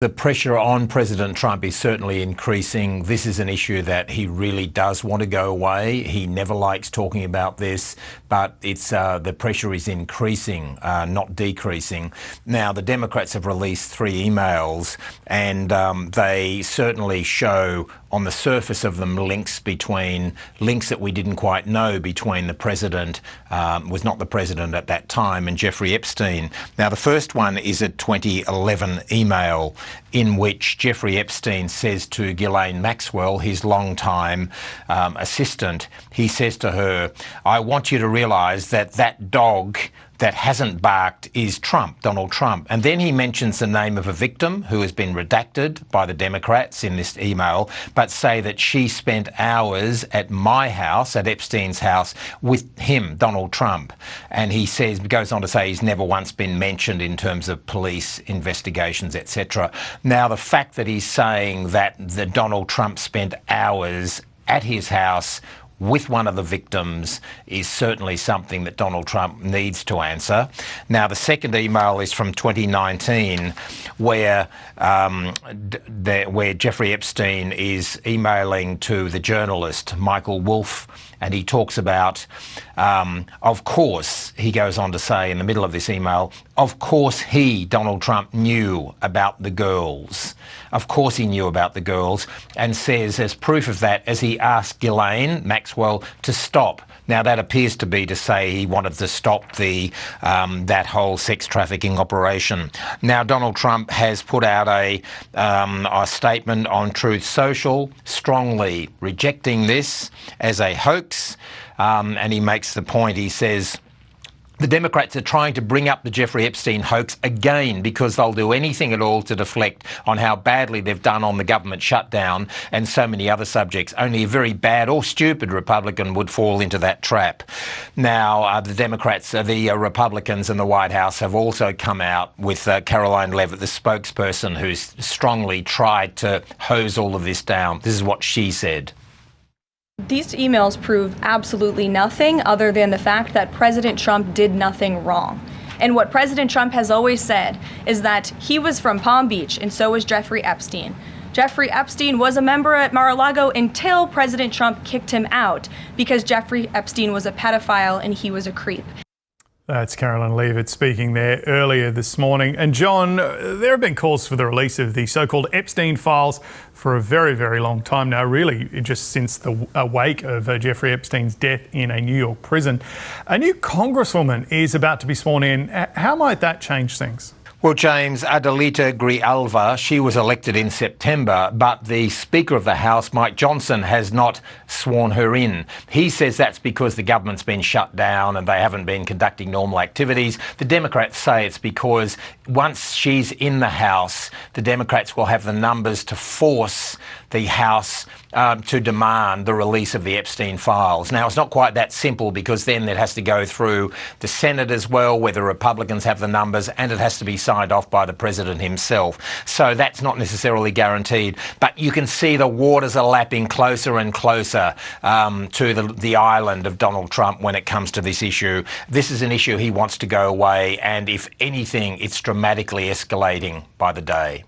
The pressure on President Trump is certainly increasing. This is an issue that he really does want to go away. He never likes talking about this, but it's the pressure is increasing, not decreasing. Now, the Democrats have released 3 emails, and they certainly show on the surface of them links that we didn't quite know between the president, was not the president at that time, and Jeffrey Epstein. Now, the first one is a 2011 email in which Jeffrey Epstein says to Ghislaine Maxwell, his longtime assistant, he says to her, "I want you to realise that that dog that hasn't barked is Trump, Donald Trump." And then he mentions the name of a victim who has been redacted by the Democrats in this email, but say that she spent hours at my house, at Epstein's house, with him, Donald Trump. And he goes on to say he's never once been mentioned in terms of police investigations, etc. Now, the fact that he's saying that the Donald Trump spent hours at his house with one of the victims is certainly something that Donald Trump needs to answer. Now, the second email is from 2019, where Jeffrey Epstein is emailing to the journalist Michael Wolff, and he talks about, of course, he goes on to say in the middle of this email, of course Donald Trump, knew about the girls. Of course he knew about the girls, and says as proof of that, as he asked Ghislaine Maxwell to stop. Now, that appears to be to say he wanted to stop that whole sex trafficking operation. Now, Donald Trump has put out a statement on Truth Social, strongly rejecting this as a hoax, and he makes the point, he says, the Democrats are trying to bring up the Jeffrey Epstein hoax again because they'll do anything at all to deflect on how badly they've done on the government shutdown and so many other subjects. Only a very bad or stupid Republican would fall into that trap. Now, the Republicans in the White House have also come out with Caroline Leavitt, the spokesperson, who's strongly tried to hose all of this down. This is what she said. These emails prove absolutely nothing other than the fact that President Trump did nothing wrong. And what President Trump has always said is that he was from Palm Beach, and so was Jeffrey Epstein. Jeffrey Epstein was a member at Mar-a-Lago until President Trump kicked him out because Jeffrey Epstein was a pedophile and he was a creep. That's Caroline Leavitt speaking there earlier this morning. And John, there have been calls for the release of the so-called Epstein files for a very, very long time now, really just since the wake of Jeffrey Epstein's death in a New York prison. A new congresswoman is about to be sworn in. How might that change things? Well, James, Adelita Grijalva, she was elected in September, but the Speaker of the House, Mike Johnson, has not sworn her in. He says that's because the government's been shut down and they haven't been conducting normal activities. The Democrats say it's because once she's in the House, the Democrats will have the numbers to force the House to demand the release of the Epstein files. Now, it's not quite that simple because then it has to go through the Senate as well, where the Republicans have the numbers, and it has to be signed off by the president himself. So that's not necessarily guaranteed. But you can see the waters are lapping closer and closer to the island of Donald Trump when it comes to this issue. This is an issue he wants to go away, and if anything, it's dramatically escalating by the day.